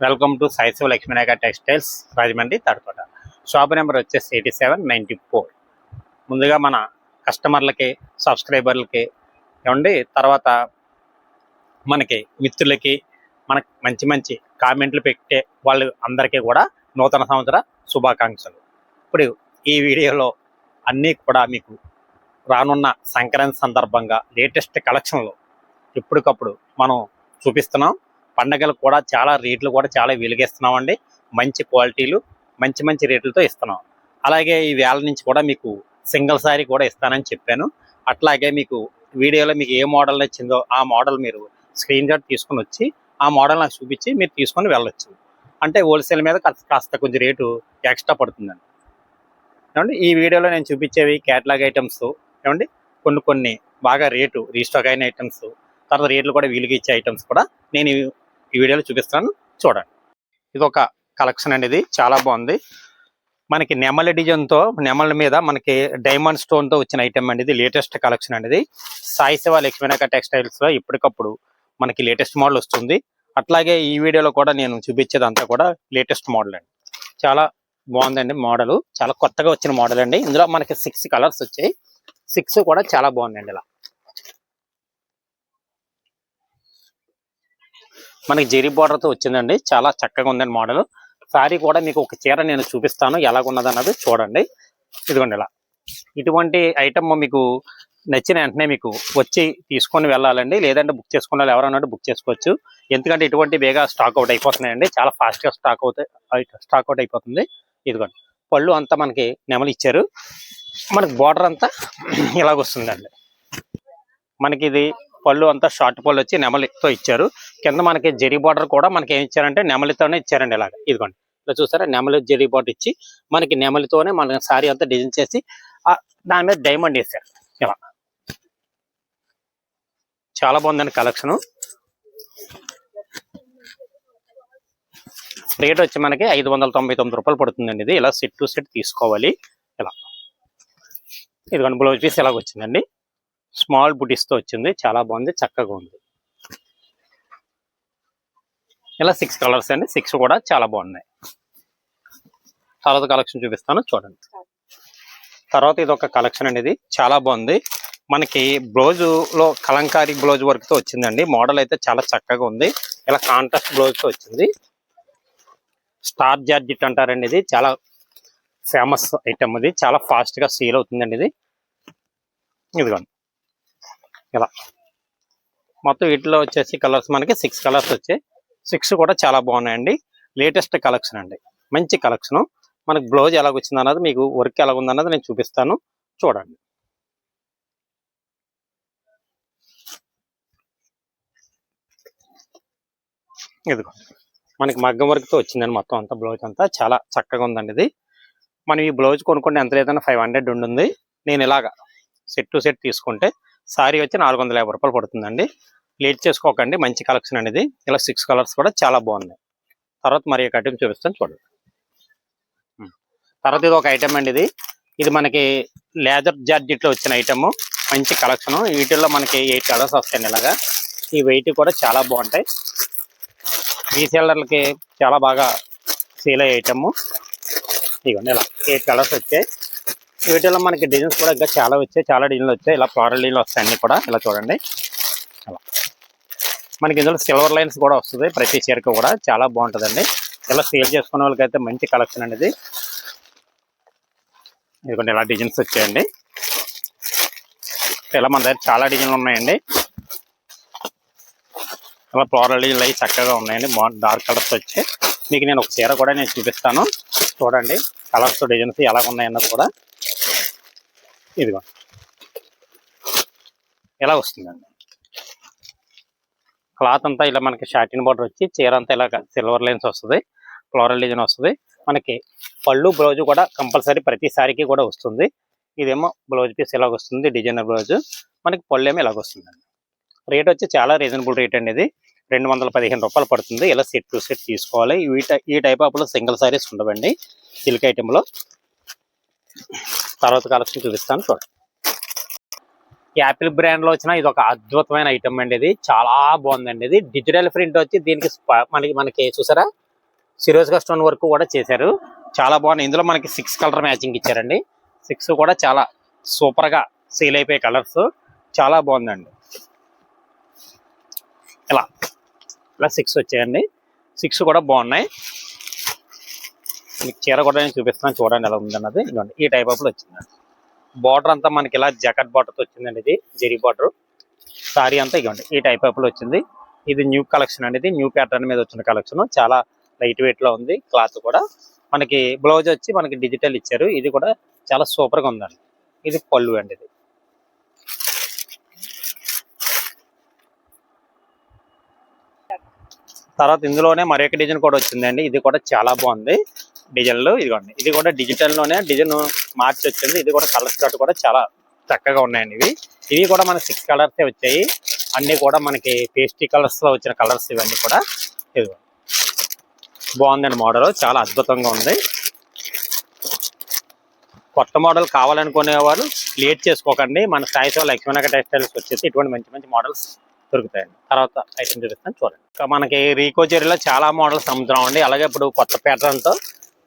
Welcome to Sai Shiva Lakshminayaka textiles Rajahmundry Tadakota. Shop number వచ్చేసి 8794. ముందుగా మన కస్టమర్లకి, సబ్స్క్రైబర్లకి ఏమండి, తర్వాత మనకి మిత్రులకి, మనకి మంచి మంచి కామెంట్లు పెట్టే వాళ్ళు అందరికీ కూడా నూతన సంవత్సర శుభాకాంక్షలు. ఇప్పుడు ఈ వీడియోలో అన్నీ కూడా మీకు రానున్న సంక్రాంతి సందర్భంగా లేటెస్ట్ కలెక్షన్లు ఎప్పటికప్పుడు మనం చూపిస్తున్నాం. పండగలకు కూడా చాలా రేట్లు కూడా చాలా వెలిగిస్తున్నామండి. మంచి క్వాలిటీలు, మంచి మంచి రేట్లతో ఇస్తున్నాం. అలాగే ఈ వేళ నుంచి కూడా మీకు సింగిల్ సారీ కూడా ఇస్తానని చెప్పాను. అట్లాగే మీకు వీడియోలో మీకు ఏ మోడల్ నచ్చిందో ఆ మోడల్ మీరు స్క్రీన్ షాట్ తీసుకుని వచ్చి ఆ మోడల్ నాకు చూపించి మీరు తీసుకొని వెళ్ళొచ్చు. అంటే హోల్సేల్ మీద కాస్త కొంచెం రేటు ఎక్స్ట్రా పడుతుందండి. ఏమండి, ఈ వీడియోలో నేను చూపించేవి క్యాటలాగ్ ఐటమ్స్, ఏమండి కొన్ని కొన్ని బాగా రేటు రీస్టాక్ అయిన ఐటమ్స్, తర్వాత రేట్లు కూడా వీలుగా ఇచ్చే ఐటమ్స్ కూడా నేను ఈ వీడియోలో చూపిస్తాను. చూడండి, ఇది ఒక కలెక్షన్ అనేది చాలా బాగుంది. మనకి నెమలి డిజైన్తో, నెమల మీద మనకి డైమండ్ స్టోన్తో వచ్చిన ఐటమ్ అనేది లేటెస్ట్ కలెక్షన్ అనేది సాయి శివ లక్ష్మీనాయక టెక్స్టైల్స్లో ఇప్పటికప్పుడు మనకి లేటెస్ట్ మోడల్ వస్తుంది. అట్లాగే ఈ వీడియోలో కూడా నేను చూపించేదంతా కూడా లేటెస్ట్ మోడల్ అండి. చాలా బాగుందండి మోడల్, చాలా కొత్తగా వచ్చిన మోడల్ అండి. ఇందులో మనకి 6 కలర్స్ వచ్చాయి. 6 కూడా చాలా బాగుందండి. ఇలా మనకి జెరీ బార్డర్తో వచ్చిందండి. చాలా చక్కగా ఉందండి మోడల్. సారీ కూడా మీకు ఒక చీర నేను చూపిస్తాను ఎలాగున్నది అన్నది చూడండి. ఇదిగోండి, ఇలా ఇటువంటి ఐటమ్ మీకు నచ్చిన వెంటనే మీకు వచ్చి తీసుకొని వెళ్ళాలండి. లేదంటే బుక్ చేసుకున్న వాళ్ళు ఎవరన్నట్టు బుక్ చేసుకోవచ్చు. ఎందుకంటే ఇటువంటి బేగా స్టాక్ అవుట్ అయిపోతున్నాయండి. చాలా ఫాస్ట్గా స్టాక్ అవుట్ అయిపోతుంది. ఇదిగోండి, పళ్ళు అంతా మనకి నెమలు ఇచ్చారు. మనకి బార్డర్ అంతా ఇలాగొస్తుందండి. మనకి ఇది పళ్ళు అంతా షార్ట్ పళ్ళు వచ్చి నెమలితో ఇచ్చారు. కింద మనకి జెరీ బార్డర్ కూడా మనకి ఏం ఇచ్చారంటే నెమలితోనే ఇచ్చారండి. ఇలాగ ఇదిగోండి, ఇలా చూసారా, నెమలి జెరీ బార్డర్ ఇచ్చి మనకి నెమలితోనే మన సారీ అంతా డిజైన్ చేసి దాని మీద డైమండ్ వేసారు. ఇలా చాలా బాగుందండి కలెక్షన్. రేట్ వచ్చి మనకి 599 రూపాయలు పడుతుందండి. ఇది ఇలా సెట్ టు సెట్ తీసుకోవాలి. ఇలా ఇదిగోండి, బ్లౌజ్ పీస్ ఇలాగ వచ్చిందండి. స్మాల్ బుటీస్తో వచ్చింది. చాలా బాగుంది, చక్కగా ఉంది. ఇలా 6 కలర్స్ అండి. 6 కూడా చాలా బాగున్నాయి. తర్వాత కలెక్షన్ చూపిస్తాను చూడండి. తర్వాత ఇది ఒక కలెక్షన్ అనేది చాలా బాగుంది. మనకి బ్లౌజులో కలంకారీ బ్లౌజ్ వర్క్తో వచ్చిందండి. మోడల్ అయితే చాలా చక్కగా ఉంది. ఇలా కాంట్రాస్ట్ బ్లౌజ్తో వచ్చింది. స్టార్ జార్జెట్ అంటారండి. ఇది చాలా ఫేమస్ ఐటమ్. ఇది చాలా ఫాస్ట్గా సేల్ అవుతుందండి. ఇది ఇదిగోండి, ఇలా మొత్తం వీటిలో వచ్చేసి కలర్స్ మనకి 6 కలర్స్ వచ్చాయి. 6 కూడా చాలా బాగున్నాయండి. లేటెస్ట్ కలెక్షన్ అండి, మంచి కలెక్షన్. మనకి బ్లౌజ్ ఎలాగొచ్చింది అన్నది, మీకు వర్క్ ఎలాగుందన్నది నేను చూపిస్తాను చూడండి. ఇదిగో మనకి మగ్గం వర్క్తో వచ్చిందండి. మొత్తం అంతా బ్లౌజ్ అంతా చాలా చక్కగా ఉందండి. ఇది మనం ఈ బ్లౌజ్ కొనుక్కుంటే ఎంత లేదన్నా 500 ఉంటుంది. నేను ఇలాగా సెట్ టు సెట్ తీసుకుంటే సారీ వచ్చి 450 రూపాయలు పడుతుందండి. లేట్ చేసుకోకండి, మంచి కలెక్షన్ అనేది. ఇలా 6 కలర్స్ కూడా చాలా బాగున్నాయి. తర్వాత మరి ఒక ఐటమ్ చూపిస్తాను చూడండి. తర్వాత ఇది ఒక ఐటమ్ అండి. ఇది మనకి లేదర్ జార్జెట్లో వచ్చిన ఐటమ్, మంచి కలెక్షన్. వీటిల్లో మనకి 8 కలర్స్ వస్తాయండి. ఇలాగా ఈ వెయిట్ కూడా చాలా బాగుంటాయి. రీసేలర్లకి చాలా బాగా సేల్ అయ్యే ఐటమ్. ఇదిగోండి, ఇలా 8 కలర్స్ వచ్చాయి. వీటిలో మనకి డిజైన్స్ కూడా ఇంకా చాలా వచ్చాయి. చాలా డిజైన్లు వచ్చాయి. ఇలా ఫ్లోరల్ డిజైన్లు వస్తాయి అన్నీ కూడా. ఇలా చూడండి, అలా మనకి ఇందులో సిల్వర్ లైన్స్ కూడా వస్తుంది ప్రతి చీరకు కూడా. చాలా బాగుంటుందండి. ఇలా సేల్ చేసుకునే వాళ్ళకైతే మంచి కలెక్షన్ అనేది. ఇదిగోండి, ఇలా డిజైన్స్ వచ్చాయండి. ఇలా మన దగ్గర చాలా డిజైన్లు ఉన్నాయండి. ఇలా ఫ్లోరల్ డిజైన్లు అవి చక్కగా ఉన్నాయండి. డార్క్ కలర్స్ వచ్చాయి. మీకు నేను ఒక చీర కూడా నేను చూపిస్తాను చూడండి. కలర్స్ డిజైన్స్ ఎలా ఉన్నాయన్నది కూడా. ఇదిగో ఎలా వస్తుందండి. క్లాత్ అంతా ఇలా మనకి షార్టిన్ బార్డర్ వచ్చి చీర అంతా ఇలా సిల్వర్ లైన్స్ వస్తుంది. ఫ్లోరల్ డిజైన్ వస్తుంది. మనకి పళ్ళు బ్లౌజ్ కూడా కంపల్సరీ ప్రతి సారీకి కూడా వస్తుంది. ఇదేమో బ్లౌజ్ పీస్ ఇలాగ వస్తుంది, డిజైనర్ బ్లౌజ్. మనకి పళ్ళు ఏమో ఇలాగ వస్తుందండి. రేట్ వచ్చి చాలా రీజనబుల్ రేట్ అండి. ఇది 215 రూపాయలు పడుతుంది. ఇలా సెట్ టు సెట్ తీసుకోవాలి. ఈ టైప్ ఆఫ్లో సింగిల్ సారీస్ ఉండవండి సిల్క్ ఐటెంలో. తర్వాత కలెక్షన్ చూపిస్తాను చూడండి. యాపిల్ బ్రాండ్లో వచ్చిన ఇది ఒక అద్భుతమైన ఐటమ్ అండి. ఇది చాలా బాగుందండి. ఇది డిజిటల్ ప్రింట్ వచ్చి దీనికి మనకి చూసారా, సిరోజ్గా స్టోన్ వర్క్ కూడా చేశారు, చాలా బాగుంది. ఇందులో మనకి 6 కలర్ మ్యాచింగ్ ఇచ్చారండి. 6 కూడా చాలా సూపర్ గా సేల్ అయిపోయే కలర్స్, చాలా బాగుందండి. ఇలా ఇలా 6 వచ్చాయండి. 6 కూడా బాగున్నాయి. మీకు చీర కూడా నేను చూపిస్తున్నాను, చూడండి ఎలా ఉందన్నది. ఇదిగోండి ఈ టైప్ ఆఫ్ లో వచ్చిందండి. బార్డర్ అంతా మనకి ఇలా జకట్ బార్డర్ వచ్చిందండి. ఇది జెరీ బార్డర్. సారీ అంతా ఇవ్వండి ఈ టైప్ ఆఫ్ లో వచ్చింది. ఇది న్యూ కలెక్షన్ అండి, ఇది న్యూ ప్యాటర్న్ మీద వచ్చిన కలెక్షన్. చాలా లైట్ వెయిట్ లో ఉంది. క్లాత్ కూడా మనకి బ్లౌజ్ వచ్చి మనకి డిజిటల్ ఇచ్చారు. ఇది కూడా చాలా సూపర్ గా ఉందండి. ఇది పళ్ళు అండి. ఇది తర్వాత ఇందులోనే మరొక డిజైన్ కూడా వచ్చిందండి. ఇది కూడా చాలా బాగుంది డిజైన్లు. ఇదిగోండి ఇది కూడా డిజిటల్ లోనే డిజైన్ మార్చి వచ్చింది. ఇది కూడా కలర్ స్టార్ట్ కూడా చాలా చక్కగా ఉన్నాయండి. ఇవి కూడా మనకి 6 కలర్స్ వచ్చాయి. అన్ని కూడా మనకి పేస్టీ కలర్స్ లో వచ్చిన కలర్స్ ఇవన్నీ కూడా. ఇది బాగుందండి, మోడల్ చాలా అద్భుతంగా ఉంది. కొత్త మోడల్ కావాలనుకునే వాళ్ళు లేట్ చేసుకోకండి. మన సాయి శివ లక్ష్మీనగర్ టెక్స్టైల్స్ వచ్చేసి ఇటువంటి మంచి మంచి మోడల్స్ దొరుకుతాయండి. తర్వాత ఐటమ్ చూపిస్తాను చూడండి. ఇంకా మనకి రీకో జెరీలో చాలా మోడల్స్ అమ్ముతున్నామండి. అలాగే ఇప్పుడు కొత్త ప్యాటర్న్ తో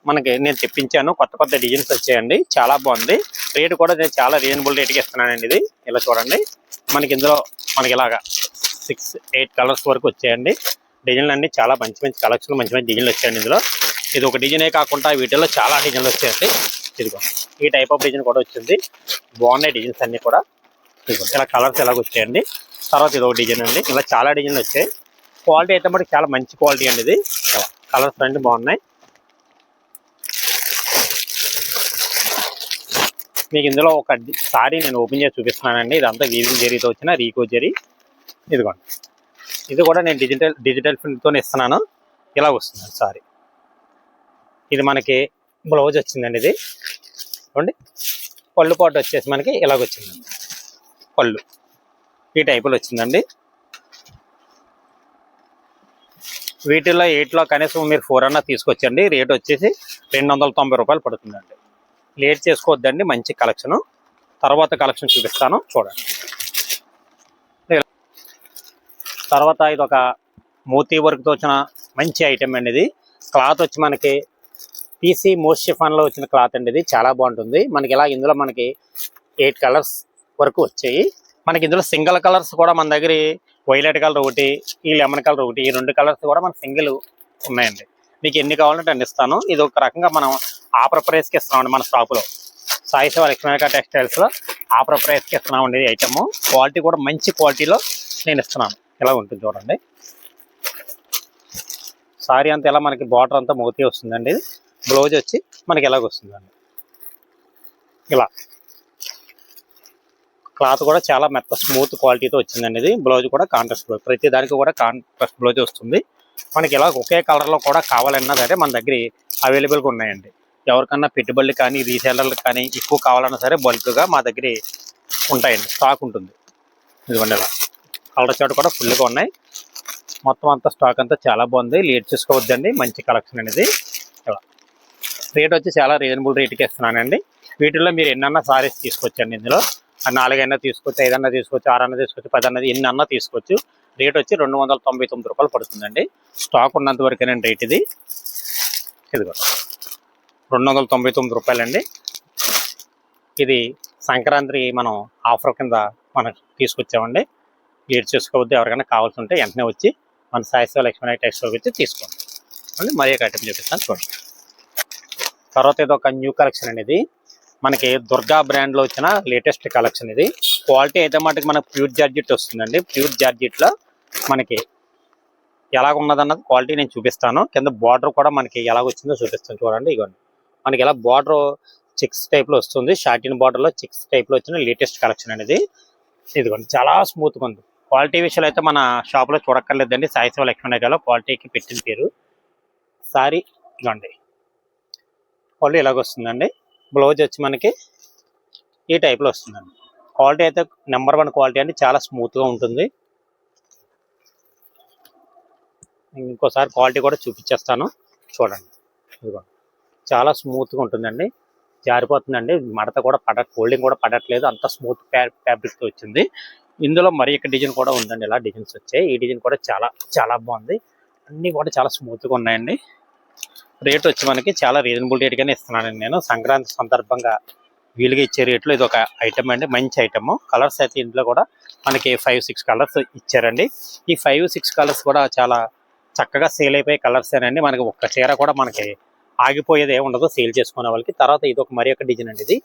మనకి నేను తెప్పించాను, కొత్త కొత్త డిజైన్స్ వచ్చాయండి. చాలా బాగుంది. రేటు కూడా నేను చాలా రీజనబుల్ రేట్కి ఇస్తున్నానండి. ఇది ఇలా చూడండి. మనకి ఇందులో మనకి ఇలాగా 6-8 కలర్స్ వరకు వచ్చాయండి. డిజైన్లు అన్ని చాలా మంచి మంచి కలెక్షన్, మంచి మంచి డిజైన్లు వచ్చాయండి. ఇందులో ఇది ఒక డిజైనే కాకుండా వీటిల్లో చాలా డిజైన్లు వచ్చాయండి. ఇదిగో ఈ టైప్ ఆఫ్ డిజైన్ కూడా వచ్చింది. బాగున్నాయి డిజైన్స్ అన్ని కూడా. ఇదిగో ఇలా కలర్స్ ఎలాగ వచ్చాయండి. తర్వాత ఇది ఒక డిజైన్ అండి. ఇలా చాలా డిజైన్లు వచ్చాయి. క్వాలిటీ అయితే మనకి చాలా మంచి క్వాలిటీ అండి. ఇది కలర్స్ అన్ని బాగున్నాయి. మీకు ఇందులో ఒక సారీ నేను ఓపెన్ చేసి చూపిస్తున్నానండి. ఇదంతా వీవింగ్ జరీతో వచ్చిన రీకో జరీ. ఇదిగోండి ఇది కూడా నేను డిజిటల్ ప్రింట్తో ఇస్తున్నాను. ఇలా వస్తుంది సారీ. ఇది మనకి బ్లౌజ్ వచ్చిందండి. ఇది చూడండి. పళ్ళు పాటు వచ్చేసి మనకి ఇలాగొచ్చిందండి. పళ్ళు ఈ టైపులో వచ్చిందండి. వీటిల్లో 8లో కనీసం మీరు 4 అన్నా తీసుకొచ్చండి. రేట్ వచ్చేసి 290 రూపాయలు పడుతుందండి. లేట్ చేసుకోవద్దండి, మంచి కలెక్షన్. తర్వాత కలెక్షన్ చూపిస్తాను చూడండి. తర్వాత ఇది ఒక మోతీ వర్క్తో వచ్చిన మంచి ఐటమ్ అండి. ఇది క్లాత్ వచ్చి మనకి పీసీ మోస్ట్ షిఫాన్లో వచ్చిన క్లాత్ అండి. ఇది చాలా బాగుంటుంది. మనకి ఇలా ఇందులో మనకి 8 కలర్స్ వరకు వచ్చాయి. మనకి ఇందులో సింగిల్ కలర్స్ కూడా మన దగ్గర వైలెట్ కలర్ ఒకటి, ఈ లెమన్ కలర్ ఒకటి, ఈ 2 కలర్స్ కూడా మన సింగిల్ ఉన్నాయండి. మీకు ఎన్ని కావాలంటే అన్ని ఇస్తాను. ఇది ఒక రకంగా మనం ఆఫర్ ప్రైస్కి ఇస్తున్నామండి. మన షాపులో సాయి శివ లక్ష్మీనగర్ టెక్స్టైల్స్లో ఆఫర్ ప్రైస్కి ఇస్తున్నామండి. ఈ ఐటమ్ క్వాలిటీ కూడా మంచి క్వాలిటీలో నేను ఇస్తున్నాను. ఇలా ఉంటుంది చూడండి. సారీ అంతా ఎలా మనకి బార్డర్ అంతా మోతీ వస్తుందండి. బ్లౌజ్ వచ్చి మనకి ఎలాగ వస్తుందండి. ఇలా క్లాత్ కూడా చాలా మెత్త స్మూత్ క్వాలిటీతో వచ్చిందండి. ఇది బ్లౌజ్ కూడా కాంట్రాస్ట్ బ్లౌజ్, ప్రతి దానికి కూడా కాంట్రాస్ట్ బ్లౌజ్ వస్తుంది. మనకి ఇలా ఒకే కలర్లో కూడా కావాలన్నా సరే మన దగ్గర అవైలబుల్గా ఉన్నాయండి. ఎవరికన్నా పెట్టుబడులు కానీ రీసేలర్లకు కానీ ఎక్కువ కావాలన్నా సరే బల్క్గా మా దగ్గర ఉంటాయండి, స్టాక్ ఉంటుంది. ఇదిగోండి ఇలా కలర్ చార్ట్ కూడా ఫుల్గా ఉన్నాయి. మొత్తం అంతా స్టాక్ అంతా చాలా బాగుంది. లేట్ చేసుకోవద్దండి, మంచి కలెక్షన్ అనేది. ఇలా రేట్ వచ్చి చాలా రీజనబుల్ రేట్కి ఇస్తున్నానండి. వీటిల్లో మీరు ఎన్నన్నా సారీస్ తీసుకోవచ్చండి. ఇందులో 4 అన్నా తీసుకోవచ్చు, 5 అన్నా తీసుకోవచ్చు, 6 అన్నా తీసుకోవచ్చు, 10 అన్నది ఎన్ని అన్నా తీసుకోవచ్చు. రేట్ వచ్చి 299 రూపాయలు పడుతుందండి. స్టాక్ ఉన్నంత వరకేనండి రేట్ ఇది. ఇదిగో 299 రూపాయలండి. ఇది సంక్రాంతి మనం ఆఫర్ కింద మనం తీసుకొచ్చామండి. లేట్ చేసుకోవద్దు. ఎవరికైనా కావాల్సి ఉంటే వెంటనే వచ్చి మన సాయి శివ లక్ష్మీనగర్ టెక్స్టైల్కి వచ్చి తీసుకోండి. మళ్ళీ మరి ఒక ఐటమ్ చూపిస్తాను చూడండి. తర్వాత ఇది ఒక న్యూ కలెక్షన్ అనేది మనకి దుర్గా బ్రాండ్లో వచ్చిన లేటెస్ట్ కలెక్షన్. ఇది క్వాలిటీ అయితే మటుకు మనకు ప్యూర్ జార్జెట్ వస్తుందండి. ప్యూర్ జార్జెట్లో మనకి ఎలాగ ఉన్నదన్నది క్వాలిటీ నేను చూపిస్తాను. కింద బార్డర్ కూడా మనకి ఎలాగ వచ్చిందో చూపిస్తాను చూడండి. ఇగోండి మనకి ఇలా బార్డర్ చెక్స్ టైప్లో వస్తుంది. షార్టిన్ బార్డర్లో చెక్స్ టైప్లో వచ్చిన లేటెస్ట్ కలెక్షన్ అనేది. ఇదిగోండి చాలా స్మూత్గా ఉంది. క్వాలిటీ విషయాలు అయితే మన షాప్లో చూడక్కర్లేదండి. సాయి శివ లక్ష్మీనగర్లో క్వాలిటీకి పెట్టిన పేరు. సారీ ఇవ్వండి క్వాలిటీ ఇలాగ వస్తుందండి. బ్లౌజ్ వచ్చి మనకి ఈ టైప్లో వస్తుందండి. క్వాలిటీ అయితే నెంబర్ 1 క్వాలిటీ అండి, చాలా స్మూత్గా ఉంటుంది. ఇంకోసారి క్వాలిటీ కూడా చూపించేస్తాను చూడండి. ఇదిగో చాలా స్మూత్గా ఉంటుందండి, జారిపోతుందండి. మడత కూడా ఫోల్డింగ్ కూడా పడట్లేదు, అంత స్మూత్ ఫ్యాబ్రిక్తో వచ్చింది. ఇందులో మరి ఒక డిజైన్ కూడా ఉందండి. ఇలా డిజైన్స్ వచ్చాయి. ఈ డిజైన్ కూడా చాలా చాలా బాగుంది. అన్నీ కూడా చాలా స్మూత్గా ఉన్నాయండి. రేట్ వచ్చి మనకి చాలా రీజనబుల్ రేట్గానే ఇస్తున్నానండి. నేను సంక్రాంతి సందర్భంగా వీలుగా ఇచ్చే రేట్లో ఇది ఒక ఐటమ్ అండి, మంచి ఐటమ్. కలర్స్ అయితే ఇంట్లో కూడా మనకి 5-6 కలర్స్ ఇచ్చారండి. ఈ 5-6 కలర్స్ కూడా చాలా చక్కగా సేల్ అయిపోయే కలర్స్ ఏనండి. మనకి ఒక్క చీర కూడా మనకి ఆగిపోయేది ఏమి ఉండదు సేల్ చేసుకునే వాళ్ళకి. తర్వాత ఇది ఒక మరి ఒక డిజైన్ అండి. ఇది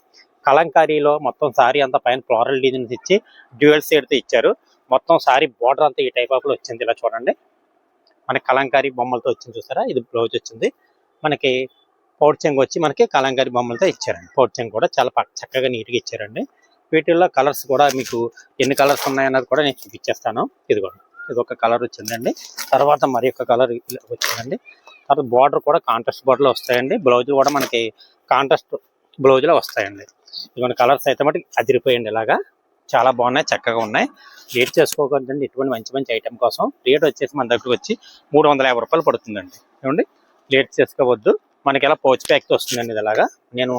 కలంకారీలో మొత్తం సారీ అంతా పైన ఫ్లోరల్ డిజైన్స్ ఇచ్చి డ్యూయల్ షేడ్తో ఇచ్చారు. మొత్తం సారీ బార్డర్ అంతా ఈ టైప్ ఆఫ్ లో వచ్చింది. ఇలా చూడండి, మనకి కలంకారీ బొమ్మలతో వచ్చింది చూసారా. ఇది బ్లౌజ్ వచ్చింది. మనకి పౌడ్ చెంగు వచ్చి మనకి కలంకారీ బొమ్మలతో ఇచ్చారండి. పౌడ్ చెంగు కూడా చాలా చక్కగా నీట్గా ఇచ్చారండి. వీటిల్లో కలర్స్ కూడా మీకు ఎన్ని కలర్స్ ఉన్నాయన్నది కూడా నేను చూపించేస్తాను. ఇదిగోండి, ఇది ఒక కలర్ వచ్చిందండి. తర్వాత మరి ఒక కలర్ వచ్చిందండి. తర్వాత బార్డర్ కూడా కాంట్రాస్ట్ బార్డర్లో వస్తాయండి. బ్లౌజులు కూడా మనకి కాంట్రాస్ట్ బ్లౌజులో వస్తాయండి. ఇదిగోండి కలర్స్ అయితే మటుకు అదిరిపోయండి. ఇలాగా చాలా బాగున్నాయి, చక్కగా ఉన్నాయి. రేట్ చేసుకోకూడదండి ఇటువంటి మంచి మంచి ఐటమ్ కోసం. రేట్ వచ్చేసి మన దగ్గరకు వచ్చి 350 రూపాయలు పడుతుందండి. ఏమండి, రేట్ చేసుకోవద్దు. మనకి ఇలా పౌచ్ ప్యాక్తో వస్తుందండి. ఇది ఇలాగా నేను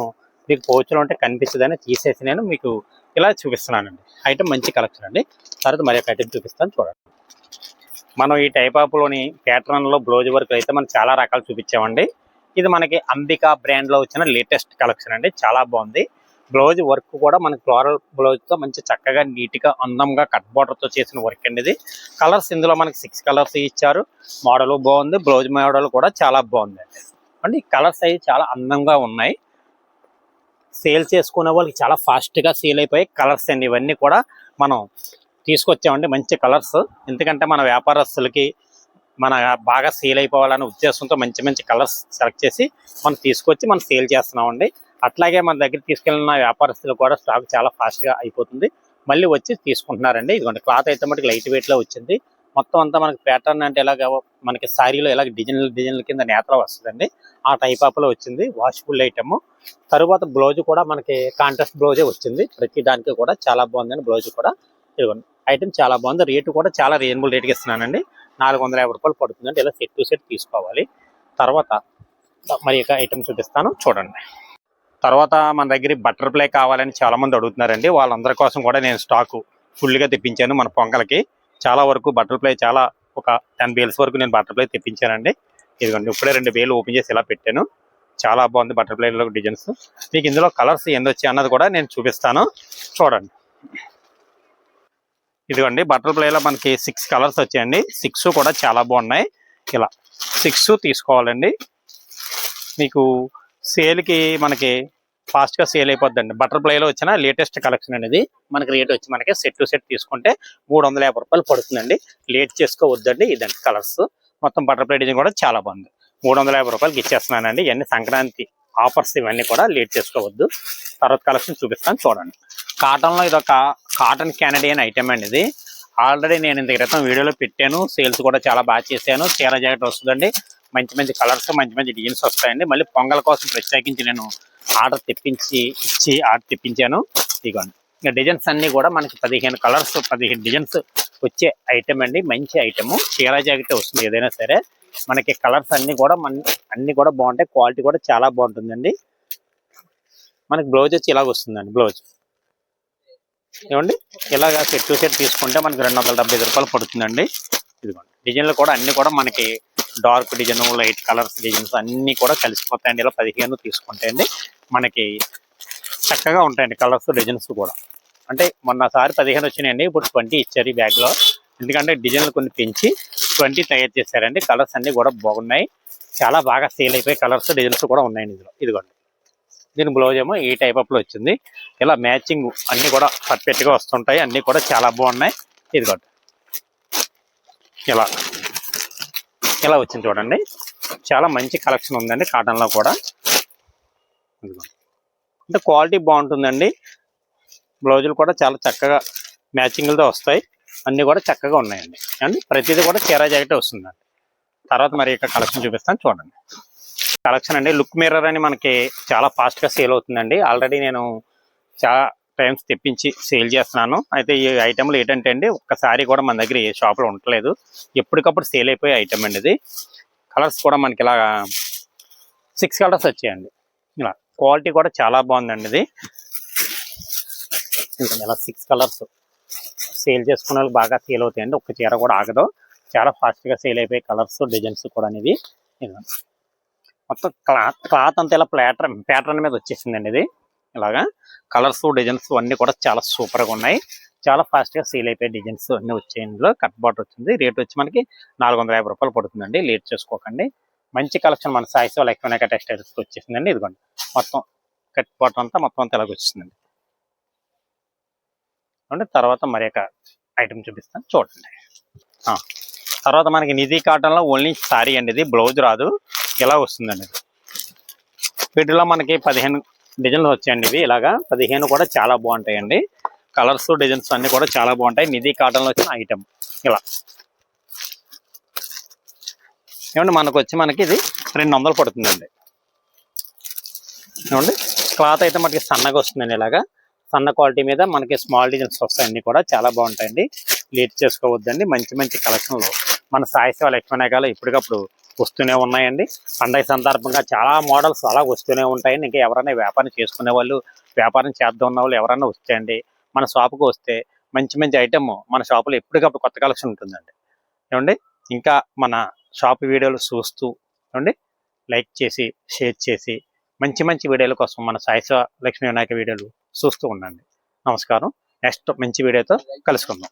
మీకు పౌచ్లో ఉంటే కనిపించదని తీసేసి నేను మీకు ఇలా చూపిస్తున్నానండి. ఐటమ్ మంచి కలెక్షన్ అండి. తర్వాత మరి ఒక ఐటమ్ చూపిస్తాను చూడండి. మనం ఈ టైప్ ఆఫ్లోని ప్యాటర్న్లో బ్లౌజ్ వర్క్ అయితే మనం చాలా రకాలు చూపించామండి. ఇది మనకి అంబికా బ్రాండ్లో వచ్చిన లేటెస్ట్ కలెక్షన్ అండి. చాలా బాగుంది. బ్లౌజ్ వర్క్ కూడా మనకి ఫ్లోరల్ బ్లౌజ్తో మంచి చక్కగా నీట్గా అందంగా కట్ బార్డర్తో చేసిన వర్క్ అండి. ఇది కలర్స్ ఇందులో మనకి 6 కలర్స్ ఇచ్చారు. మోడల్ బాగుంది, బ్లౌజ్ మోడల్ కూడా చాలా బాగుంది అండి. కలర్స్ అవి చాలా అందంగా ఉన్నాయి. సేల్ చేసుకునే వాళ్ళకి చాలా ఫాస్ట్గా సేల్ అయిపోయి కలర్స్ అండి. ఇవన్నీ కూడా మనం తీసుకొచ్చామండి, మంచి కలర్స్. ఎందుకంటే మన వ్యాపారస్తులకి మన బాగా సేల్ అయిపోవాలనే ఉద్దేశంతో మంచి మంచి కలర్స్ సెలెక్ట్ చేసి మనం తీసుకొచ్చి మనం సేల్ చేస్తున్నామండి. అట్లాగే మన దగ్గర తీసుకెళ్ళిన వ్యాపారస్తులు కూడా స్టాక్ చాలా ఫాస్ట్గా అయిపోతుంది, మళ్ళీ వచ్చి తీసుకుంటున్నారండి. ఇదిగోండి క్లాత్ అయితే మనకి లైట్ వెయిట్లో వచ్చింది. మొత్తం అంతా మనకి ప్యాటర్న్ అంటే ఎలాగ మనకి శారీలో ఎలాగ డిజైన్ల కింద నేతలో వస్తుందండి. ఆ టైప్ ఆఫ్లో వచ్చింది. Washable item. తరువాత బ్లౌజ్ కూడా మనకి కాంట్రాస్ట్ బ్లౌజే వచ్చింది. ప్రతి దానికి కూడా చాలా బాగుందండి. బ్లౌజ్ కూడా ఇదిగోండి ఐటమ్ చాలా బాగుంది. రేటు కూడా చాలా రీజనబుల్ రేట్కి ఇస్తున్నానండి. 450 రూపాయలు పడుతుందండి. ఇలా సెట్ టు సెట్ తీసుకోవాలి. తర్వాత మరి ఒక ఐటమ్ చూపిస్తాను చూడండి. తర్వాత మన దగ్గర బటర్ఫ్లై కావాలని చాలా మంది అడుగుతున్నారండి. వాళ్ళందరి కోసం కూడా నేను స్టాక్ ఫుల్గా తెప్పించాను. మన పొంగల్కి చాలా వరకు బటర్ఫ్లై చాలా ఒక 10 బేల్స్ వరకు నేను బటర్ఫ్లై తెప్పించానండి. ఇదిగోండి ఇప్పుడే 2 బేలు ఓపెన్ చేసి ఇలా పెట్టాను. చాలా బాగుంది బటర్ఫ్లైలో డిజైన్స్. మీకు ఇందులో కలర్స్ ఎన్ని వచ్చాయి అన్నది కూడా నేను చూపిస్తాను చూడండి. ఇదిగోండి బటర్ఫ్లైలో మనకి 6 కలర్స్ వచ్చాయండి. 6 కూడా చాలా బాగున్నాయి. ఇలా 6 తీసుకోవాలండి. మీకు సేల్కి మనకి ఫాస్ట్గా సేల్ అయిపోద్దండి. బటర్ఫ్లైలో వచ్చిన లేటెస్ట్ కలెక్షన్ అనేది. మనకి రేట్ వచ్చి మనకి సెట్ టు సెట్ తీసుకుంటే 350 రూపాయలు పడుతుందండి. లేట్ చేసుకోవద్దండి. ఇదండి కలర్స్. మొత్తం బటర్ఫ్లై డిజైన్ కూడా చాలా బాగుంది. 350 రూపాయలకి ఇచ్చేస్తున్నానండి. ఇవన్నీ సంక్రాంతి ఆఫర్స్, ఇవన్నీ కూడా లేట్ చేసుకోవద్దు. తర్వాత కలెక్షన్ చూపిస్తాను చూడండి. కాటన్లో ఇది ఒక కాటన్ కెనడియన్ ఐటమ్ అండి. ఇది ఆల్రెడీ నేను ఇంత క్రితం వీడియోలో పెట్టాను. సేల్స్ కూడా చాలా బాగా చేశాను. చీర జాకెట్ వస్తుందండి. మంచి మంచి కలర్స్, మంచి మంచి డిజైన్స్ వస్తాయండి. మళ్ళీ పొంగల్ కోసం ప్రత్యేకించి నేను ఆర్డర్ తెప్పించాను. ఇదిగోండి ఇంకా డిజైన్స్ అన్నీ కూడా మనకి 15 కలర్స్ 15 డిజైన్స్ వచ్చే ఐటమ్ అండి. మంచి ఐటమ్. చీర జాకెట్ వస్తుంది ఏదైనా సరే. మనకి కలర్స్ అన్నీ కూడా బాగుంటాయి. క్వాలిటీ కూడా చాలా బాగుంటుందండి. మనకి బ్లౌజ్ వచ్చి ఇలాగ వస్తుందండి. బ్లౌజ్ ఏమండి ఇలాగా సెట్ టు సెట్ తీసుకుంటే మనకి 275 రూపాయలు పడుతుందండి. ఇదిగోండి డిజైన్లు కూడా అన్ని కూడా మనకి dark design, light colours designs అన్నీ కూడా కలిసిపోతాయండి. ఇలా 15 తీసుకుంటే అండి మనకి చక్కగా ఉంటాయండి కలర్స్ డిజైన్స్ కూడా. అంటే మొన్నసారి 15 వచ్చినాయండి, ఇప్పుడు 20 ఇచ్చారు ఈ బ్యాగ్లో. ఎందుకంటే డిజైన్లు కొన్ని పెంచి 20 తయారు చేశారండి. కలర్స్ అన్నీ కూడా బాగున్నాయి. చాలా బాగా సేల్ అయిపోయి కలర్స్ డిజైన్స్ కూడా ఉన్నాయండి ఇందులో. ఇదిగోండి దీని బ్లౌజ్ ఏమో ఈ టైప్ ఆఫ్లో వచ్చింది. ఇలా మ్యాచింగ్ అన్నీ కూడా పర్ఫెక్ట్గా వస్తుంటాయి. అన్నీ కూడా చాలా బాగున్నాయి. ఇదిగోండి ఇలా వచ్చింది చూడండి. చాలా మంచి కలెక్షన్ ఉందండి కాటన్లో కూడా. అంటే క్వాలిటీ బాగుంటుందండి. బ్లౌజులు కూడా చాలా చక్కగా మ్యాచింగ్లతో వస్తాయి. అన్నీ కూడా చక్కగా ఉన్నాయండి. అండి ప్రతిదీ కూడా చీర జాకెట్ వస్తుందండి. తర్వాత మరి ఇక కలెక్షన్ చూపిస్తాను చూడండి. కలెక్షన్ అండి లుక్ మిర్రర్ అని మనకి చాలా ఫాస్ట్గా సేల్ అవుతుందండి. ఆల్రెడీ నేను చాలా టైమ్స్ తెప్పించి సేల్ చేస్తున్నాను. అయితే ఈ ఐటెంలు ఏంటంటే అండి ఒక్కసారి కూడా మన దగ్గర ఏ షాప్లో ఉండట్లేదు. ఎప్పటికప్పుడు సేల్ అయిపోయే ఐటమ్ అండి ఇది. కలర్స్ కూడా మనకి ఇలా 6 కలర్స్ వచ్చాయండి. ఇలా క్వాలిటీ కూడా చాలా బాగుందండి. ఇది ఇలా 6 కలర్స్ సేల్ చేసుకునే వాళ్ళు బాగా సేల్ అవుతాయండి. ఒక్క చీర కూడా ఆగదు. చాలా ఫాస్ట్గా సేల్ అయిపోయే కలర్స్ డిజైన్స్ కూడా అనేది మొత్తం క్లాత్ అంతా ఇలా ప్యాటర్న్ మీద వచ్చేసిందండి. ఇది ఇలాగా కలర్స్ డిజైన్స్ అన్ని కూడా చాలా సూపర్ గా ఉన్నాయి. చాలా ఫాస్ట్ గా సేల్ అయిపోయే డిజైన్స్ అన్ని వచ్చాయి. ఇందులో కట్ బాట్ వచ్చింది. రేట్ వచ్చి మనకి 450 రూపాయలు పడుతుందండి. లేట్ చేసుకోకండి. మంచి కలెక్షన్ మన సాయి శివ లక్ష్మీ వినాయక టెక్స్టైల్స్ వచ్చేసిందండి. ఇదిగోండి మొత్తం కట్ బాట్ అంతా మొత్తం అంతా ఇలాగ వచ్చేసిందండి. అంటే తర్వాత మరి ఒక ఐటమ్ చూపిస్తాను చూడండి. తర్వాత మనకి నిధి కాటన్ లో ఓన్లీ సారీ అండి. ఇది బ్లౌజ్ రాదు, ఇలా వస్తుందండి. వీటిలో మనకి 15 డిజైన్లు వచ్చాయండి. ఇవి ఇలాగా 15 కూడా చాలా బాగుంటాయండి. కలర్స్ డిజైన్స్ అన్ని కూడా చాలా బాగుంటాయి. నిధి కాటన్ లో వచ్చిన ఐటమ్ ఇలా ఏమండి. మనకి ఇది 200 పడుతుందండి. ఏమండి క్లాత్ అయితే మనకి సన్నగా వస్తుందండి. ఇలాగా సన్న క్వాలిటీ మీద మనకి స్మాల్ డిజైన్స్ వస్తాయి. అన్ని కూడా చాలా బాగుంటాయండి. లేట్ చేసుకోవద్దండి. మంచి మంచి కలెక్షన్లు మన సాయి శివ లక్ష్మీ వినాయకాలు ఇప్పటికప్పుడు వస్తూనే ఉన్నాయండి. పండగ సందర్భంగా చాలా మోడల్స్ అలా వస్తూనే ఉంటాయండి. ఇంకా ఎవరైనా వ్యాపారం చేసుకునే వాళ్ళు, వ్యాపారం చేద్దాం ఉన్న వాళ్ళు ఎవరైనా వస్తాయండి మన షాపుకు వస్తే మంచి మంచి ఐటమ్ మన షాపులో ఎప్పటికప్పుడు కొత్త కలెక్షన్ ఉంటుందండి. ఏమండి ఇంకా మన షాప్ వీడియోలు చూస్తూ ఏమండి లైక్ చేసి షేర్ చేసి మంచి మంచి వీడియోల కోసం మన సాయి శివ లక్ష్మీ వినాయక వీడియోలు చూస్తూ ఉండండి. నమస్కారం. నెక్స్ట్ మంచి వీడియోతో కలుసుకుందాం.